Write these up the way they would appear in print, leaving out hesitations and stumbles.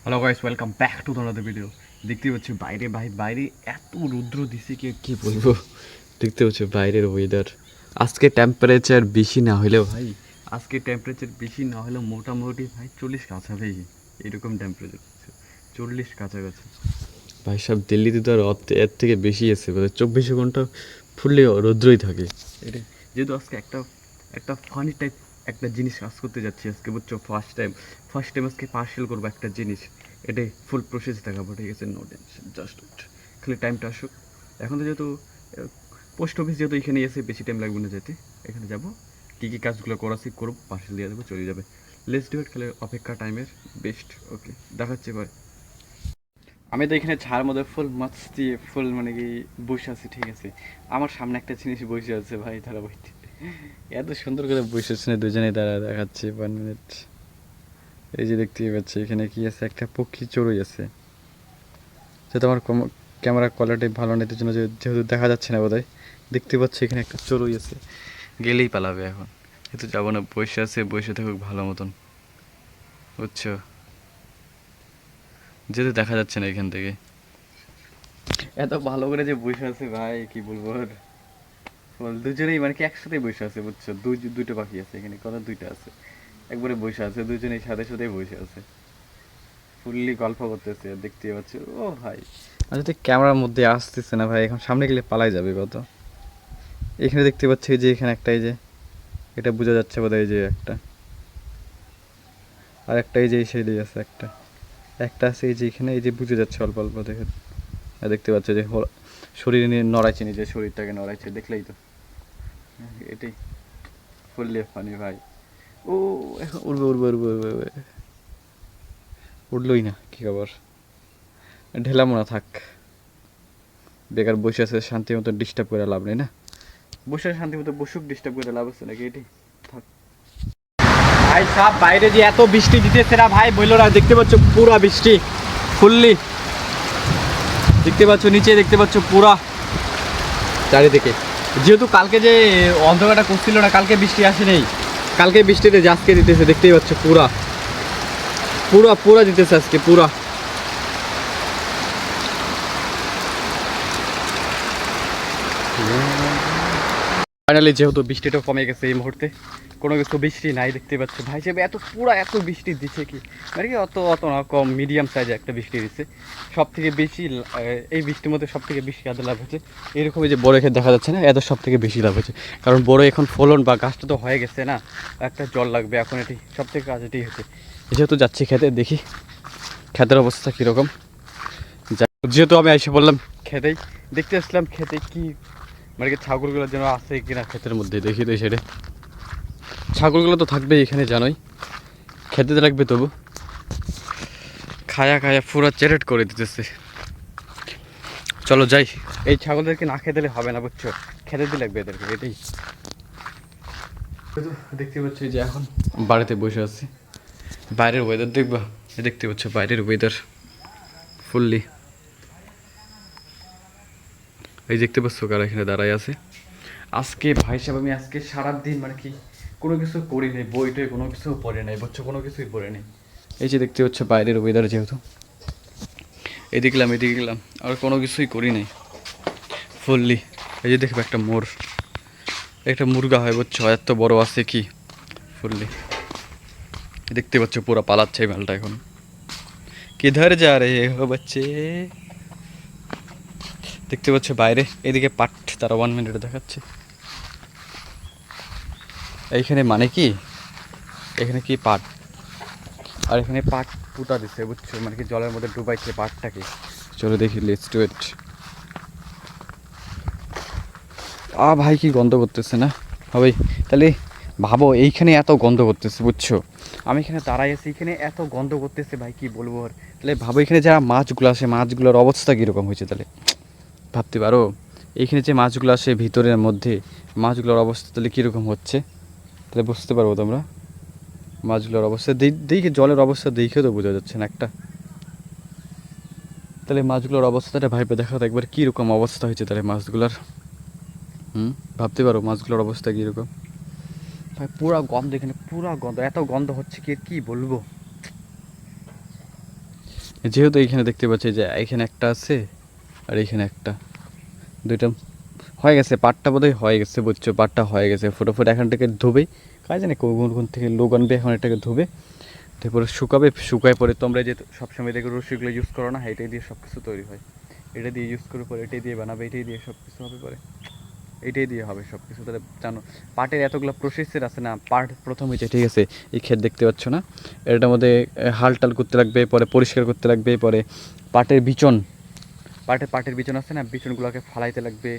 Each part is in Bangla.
Hello guys, welcome back to another video. দেখতে পাচ্ছি বাইরে বাইরে এত রৌদ্র দিছে কি বলবো। দেখতে পাচ্ছি বাইরের ওয়েদার। আজকে টেম্পারেচার বেশি না হলেও ভাই, মোটামুটি ভাই 40 কাছাবেই। এরকম টেম্পারেচার 40 কাছাকাছি। ভাই সব দিল্লিতে তো আর এর থেকে বেশি আছে, 24 ঘন্টা ফুললে রৌদ্রই থাকে। এটাই যেহেতু আজকে একটা একটা ফানি টাইপ একটা জিনিস কাজ করতে যাচ্ছি আজকে, বুঝছো। ফার্স্ট টাইম আজকে পার্সেল করবো একটা জিনিস। এটাই ফুল প্রসেস দেখাবো, ঠিক আছে। নো টেনশন, জাস্ট খালি টাইমটা আসুক। এখন তো যেহেতু পোস্ট অফিস যেহেতু এখানে এসে বেশি টাইম লাগবে না যেতে। এখানে যাব, কী কী কাজগুলো করাছি করবো, পার্সেল দিয়ে দেবো, চলে যাবে। Let's do it. খালি অপেক্ষা টাইমের বেস্ট। ওকে, দেখাচ্ছি এবার। আমি তো এখানে ছাড় মধ্যে ফুল মাস্তি ফুল মানে কি বসে আছি, ঠিক আছে। আমার সামনে একটা জিনিস বসে আছে ভাই, তারা বইতে এত সুন্দর করে বসে আছে না দুজনে, তারা দেখাচ্ছে 1 মিনিট। এই যে দেখতেই পাচ্ছি এখানে কি আছে, একটা পক্ষী চড়ুই আছে। যেহেতু আমার ক্যামেরা কোয়ালিটি ভালো নেই, জন্য যেহেতু দেখা যাচ্ছে না বোধহয়। দেখতে পাচ্ছি এখানে একটা চড়ুই আছে, গেলেই পালাবে এখন। যেহেতু যাবো না, বসে আছে, বসে থাকুক ভালো মতন, বুঝছো। যেহেতু দেখা যাচ্ছে না এখান থেকে, এত ভালো করে যে বসে আছে ভাই, কি বলবো আর। দুজনেই মানে কি একসাথে বসে আছে, বুঝছো। দুটো পাখি আছে এখানে, কত দুইটা আছে, একবারে বসে আছে দুজনেই সাথে সাথে বসে আছে, ফুললি গল্প করতেছে। দেখতে পাচ্ছি ও ভাই, আর যদি ক্যামেরার মধ্যে আসতেছে না ভাই, এখন সামনে গেলে পালাই যাবে কত। এখানে দেখতে পাচ্ছি যে এখানে একটা, এই যে এটা বোঝা যাচ্ছে বোধহয়, যে একটা, আর একটা এই যে এই সাইডে আছে একটা, একটা আছে এই যে এখানে, এই যে বুঝে যাচ্ছে অল্প অল্প দেখে। দেখতে পাচ্ছে যে শরীর নিয়ে নড়াইছে, নিজের শরীরটাকে নড়াইছে, দেখলেই তো। এটাই ফুললি ফানি ভাই। ও এখন উড়বে উড়বে উড়বে উড়বে উড়বে। উঠলই না, কী খবর। ঢেলামো না, থাক। বেকার বসে আছে, শান্তি মতো ডিস্টার্ব করে লাভ নেই না। বসে শান্তি মতো বসুক, ডিস্টার্ব করে লাভ আছে নাকি, এটাই থাক। ভাই সব বাইরে যে এত বৃষ্টি দিতেছে না ভাই, বললো না। দেখতে পাচ্ছ পুরা বৃষ্টি, ফুললি দেখতে পাচ্ছ, নিচে দেখতে পাচ্ছ পুরা চারিদিকে। যেহেতু কালকে যে অন্ধকারটা করছিল না, কালকে বৃষ্টি আসে নেই, কালকে বৃষ্টিতে আজকে দিতেছে। দেখতেই পাচ্ছ পুরা পুরা পুরা দিতেছে আজকে পুরা। ফাইনালি যেহেতু বৃষ্টিটা কমে গেছে এই মুহূর্তে, কোনো কিছু বৃষ্টি নাই, দেখতে পাচ্ছ ভাই সাহেব। এত বৃষ্টি দিচ্ছে কি মানে কি, অত না, কম মিডিয়াম সাইজে একটা বৃষ্টি দিচ্ছে। সব থেকে বেশি এই বৃষ্টির মধ্যে সব থেকে বেশি কাজে লাভ হচ্ছে এরকমই, যে বড় ক্ষেত দেখা যাচ্ছে না, এত সব থেকে বেশি লাভ হচ্ছে। কারণ বড় এখন ফলন বা গাছটা তো হয়ে গেছে না, একটা জল লাগবে এখন, এটি সব থেকে কাজ এটাই হচ্ছে। যেহেতু যাচ্ছি খেতে, দেখি ক্ষেতের অবস্থা কীরকম। যেহেতু আমি এসে বললাম খেতেই, দেখতে আসলাম খেতে কি মানে কি ছাগলগুলো যেন আছে কিনা ক্ষেতের মধ্যে, দেখি তো সেটা। ছাগলগুলো তো থাকবেই এখানে, জানোই, খেতে রাখবে তবু। খায়া খায়া পুরো চেরেট করে দিতেছে। চলো যাই, এই ছাগলদেরকে না খেতে দিলে হবে না, বুঝছো। খেতে দিলে লাগবে এদেরকে, এটাই। দেখতে পাচ্ছ যে এখন বাড়িতে বসে আছি, বাইরের ওয়েদার দেখবা। দেখতে পাচ্ছ বাইরের ওয়েদার ফুললি। এই দেখতে পাচ্ছ কারা এখানে দাঁড়ায় আছে। আজকে ভাই সাহেব আমি আজকে সারাদিন মানে কি কোনো কিছু করি নাই, বইটই কোনো কিছু পড়ে নাই, বুঝছো, কোনো কিছুই পড়ে নেই। এই যে দেখতে হচ্ছে বাইরের ওয়েদার, যেহেতু এদিকে গেলাম, আর কোনো কিছুই করি নাই ফুললি। এই যে দেখবে একটা একটা মুরগা হয়, বুঝছো, এত বড় আছে কি ফুললি। দেখতে পাচ্ছ পুরো পালাচ্ছে এই মালটা এখন। কিধার যা রে হো বাচ্চে। দেখতে পাচ্ছ বাইরে এদিকে পাট, তারা 1 মিনিট দেখাচ্ছে। এইখানে মানে কি, এখানে কি পাট, আর এখানে পাট পুঁতা দিচ্ছে, বুঝছো, মানে কি জলের মধ্যে ডুবাইছে পাটটাকে। চলো দেখি, লেটস ডু ইট। ভাই কি গন্ধ করতেছে না হবে। তাহলে ভাবো এইখানে এত গন্ধ করতেছে, বুঝছো, আমি এখানে দাঁড়াই আছি, এখানে এত গন্ধ করতেছে ভাই, কি বলবো আর। তাহলে ভাবো এখানে যারা মাছগুলো আসে, মাছগুলোর অবস্থা কীরকম হয়েছে, তাহলে ভাবতে পারো। এইখানে যে মাছগুলো আসে ভিতরের মধ্যে, মাছগুলোর অবস্থা তাহলে কীরকম হচ্ছে, তাহলে বুঝতে পারবো তোমরা। মাছগুলোর অবস্থা দেখে, জলের অবস্থা দেখেও তো বোঝা যাচ্ছে না একটা। তাহলে মাছগুলোর অবস্থাটা ভাইবে দেখো তো একবার, কীরকম অবস্থা হয়েছে তাহলে মাছগুলোর। ভাবতে পারো মাছগুলোর অবস্থা কীরকম ভাই। পুরা গন্ধ এখানে, পুরা গন্ধ, এত গন্ধ হচ্ছে কি, কি বলবো। যেহেতু এইখানে দেখতে পাচ্ছি যে এইখানে একটা আছে আর এইখানে একটা, দুইটা হয়ে গেছে। পাটটা বোধহয় হয়ে গেছে, বুঝছো, পাটটা হয়ে গেছে। ফটোফট এখন থেকে ধুবেই, কাজ জানি কোন থেকে লোক আনবে, এখন এটাকে ধুবে, তারপরে শুকাবে। শুকায় পরে তোমরা যে সবসময় দেখো রশিগুলো ইউজ করো না, এটাই দিয়ে সব কিছু তৈরি হয়। এটা দিয়ে ইউজ করে পরে এটাই দিয়ে বানাবে, এটাই দিয়ে সব কিছু হবে পরে, এটাই দিয়ে হবে সব কিছু। তাহলে জানো পাটের এতগুলো প্রসেসের আছে না। পাট প্রথম হয়েছে, ঠিক আছে, এই ক্ষেত দেখতে পাচ্ছ না, এটার মধ্যে হাল টাল করতে লাগবে, পরে পরিষ্কার করতে লাগবে, পরে পাটের বিচন, পাটের বিচন আছে না, বিচনগুলোকে ফালাইতে লাগবে।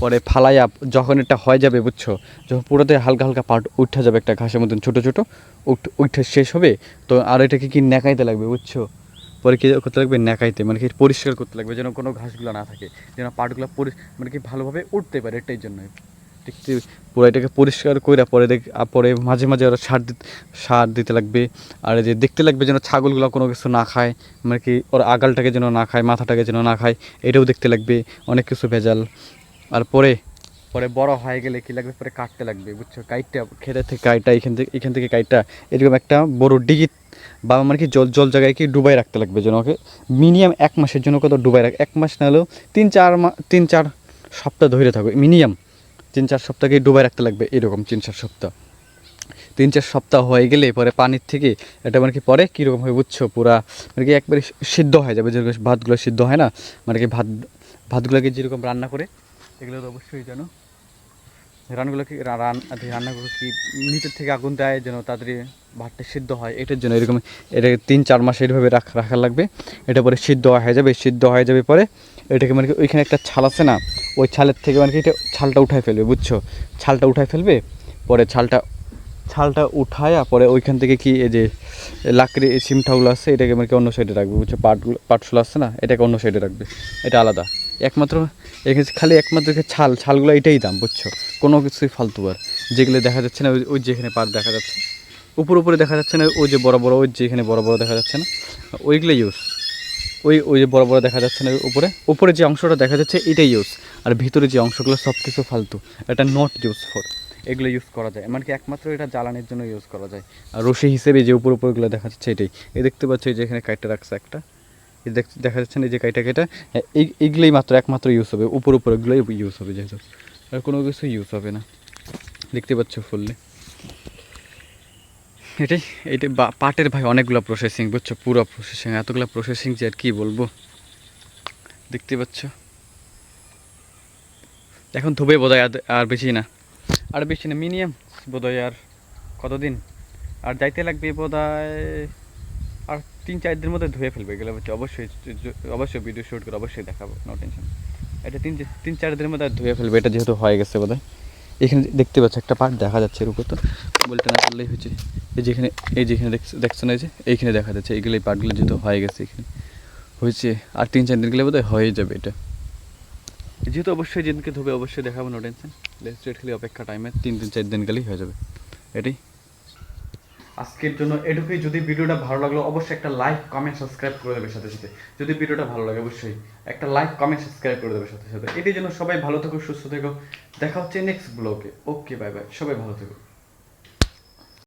পরে ফালাইয়া যখন এটা হয়ে যাবে, বুঝছো, যখন পুরোতে হালকা হালকা পাট উঠে যাবে একটা ঘাসের মতন ছোটো ছোটো, উঠে শেষ হবে, তো আর এটাকে কি ন্যাকাইতে লাগবে, বুঝছো। পরে কী করতে লাগবে, ন্যাকাইতে, মানে কি পরিষ্কার করতে লাগবে, যেন কোনো ঘাসগুলো না থাকে, যেন পাটগুলো মানে কি ভালোভাবে উঠতে পারে, এটাই জন্য দেখতে। পুরো এটাকে পরিষ্কার করে পরে পরে মাঝে মাঝে আরও সার দিতে লাগবে। আর যে দেখতে লাগবে যেন ছাগলগুলো কোনো কিছু না খায়, মানে কি ওর আগালটাকে যেন না খায়, মাথাটাকে যেন না খায়, এটাও দেখতে লাগবে, অনেক কিছু ভেজাল। আর পরে পরে বড় হয়ে গেলে কী লাগবে, পরে কাটতে লাগবে, বুঝছো, কাইটটা খেতে থেকে কাইটটা এখান থেকে কাইটটা এরকম একটা বড় ডিগি বা মানে কি জল জল জায়গায় কি ডুবাই রাখতে লাগবে, যেন ওকে মিনিমাম 1 মাসের জন্য কত ডুবাই 1 মাস না হলেও 3-4 সপ্তাহ ধরে থাকবে, মিনিমাম 3-4 সপ্তাহকে ডুবাই রাখতে লাগবে, এরকম 3-4 সপ্তাহ। 3-4 সপ্তাহ হয়ে গেলে পরে পানির থেকে এটা মানে কি পরে কীরকম হয়, বুঝছো, পুরা মানে কি একবারে সিদ্ধ হয়ে যাবে, যেরকম ভাতগুলো সিদ্ধ হয় না, মানে কি ভাতগুলোকে যেরকম রান্না করে, এগুলো তো অবশ্যই জানো, রান্নাগুলোকে রান্নাগুলো কি নিচের থেকে আগুন দেয় যেন তাড়াতাড়ি ভাতটা সিদ্ধ হয়, এটার জন্য এরকম এটাকে 3-4 মাস এইভাবে রাখা লাগবে। এটা পরে সিদ্ধ হয়ে যাবে, পরে এটাকে মানে কি ওইখানে একটা ছাল আছে না, ওই ছালের থেকে মানে কি এটা ছালটা উঠায় ফেলবে, বুঝছো, ছালটা উঠায় ফেলবে। পরে ছালটা উঠায়া পরে ওইখান থেকে কি এই যে লাকড়ি সিমটাগুলো আছে, এটাকে মানে কি অন্য সাইডে রাখবে, বুঝছো, পাটগুলো আছে না, এটাকে অন্য সাইডে রাখবে, এটা আলাদা। একমাত্র এখানে খালি একমাত্র ছালগুলো এটাই দাম, বুঝছো, কোনো কিছুই ফালতু। আর যেগুলো দেখা যাচ্ছে না, ওই যেখানে পাট দেখা যাচ্ছে উপরে দেখা যাচ্ছে না, ওই যে বড় বড়, ওই যেখানে বড় বড় দেখা যাচ্ছে না, ওইগুলো ইউজ। ওই যে বড় বড় দেখা যাচ্ছে না, উপরে যে অংশটা দেখা যাচ্ছে এটাই ইউজ। আর ভিতরে যে অংশগুলো সব কিছু ফালতু, এটা নট ইউজ ফর, এগুলো ইউজ করা যায়, এমনকি একমাত্র এটা জ্বালানির জন্য ইউজ করা যায়। আর রশি হিসেবে যে উপরগুলো দেখা যাচ্ছে এটাই, এই দেখতে পাচ্ছ, এই যে এখানে কাইটটা রাখছে একটা, এই দেখা যাচ্ছে না, এই যে কাইটা এইগুলোই একমাত্র ইউজ হবে, উপরগুলোই ইউজ হবে, যেহেতু আর কোনো কিছু ইউজ হবে না, দেখতে পাচ্ছ ফুললে। এইটাই পাটের ভাই অনেকগুলো প্রসেসিং, বুঝছো, পুরো প্রসেসিং, এতগুলো প্রসেসিং যে আর কি বলবো, দেখতে পাচ্ছ। এখন ধুবে বোধহয় আর বেশি না, মিনিমাম বোধহয় আর কতদিন, আর যাইতে লাগবে বোধহয় আর 3-4 দিনের মধ্যে ধুয়ে ফেলবে এগুলো, হচ্ছে অবশ্যই ভিডিও শ্যুট করে অবশ্যই দেখাবো, নো টেনশন। এটা 3-4 দিনের মধ্যে ধুয়ে ফেলবে, এটা যেহেতু হয়ে গেছে বোধহয়। এখানে দেখতে পাচ্ছ একটা পার্ট দেখা যাচ্ছে এর উপর, তো বলতে না করলেই হয়েছে, এই যেখানে দেখছো না, এই যে এইখানে দেখা যাচ্ছে, এইগুলো এই পার্টগুলো যেহেতু হয়ে গেছে এখানে হয়েছে, আর 3-4 দিন গেলে বোধহয় হয়ে যাবে এটা, যেহেতু অবশ্যই যেদিনকে ধুবে অবশ্যই দেখাবো, নো টেনশন। লেটস খালি অপেক্ষা, টাইমে 3-4 দিন গেলেই হয়ে যাবে এটাই। আজকের জন্য এটুকুই। যদি ভিডিওটা ভালো লাগলো অবশ্যই একটা লাইক কমেন্ট সাবস্ক্রাইব করে দেবে সাথে সাথে। যদি ভিডিওটা ভালো লাগে অবশ্যই একটা লাইক কমেন্ট সাবস্ক্রাইব করে দেবে সাথে সাথে। এটির জন্য সবাই ভালো থেকো, সুস্থ থেকো, দেখা হচ্ছে নেক্সট ব্লগে। ওকে, বাই বাই, সবাই ভালো থেকো।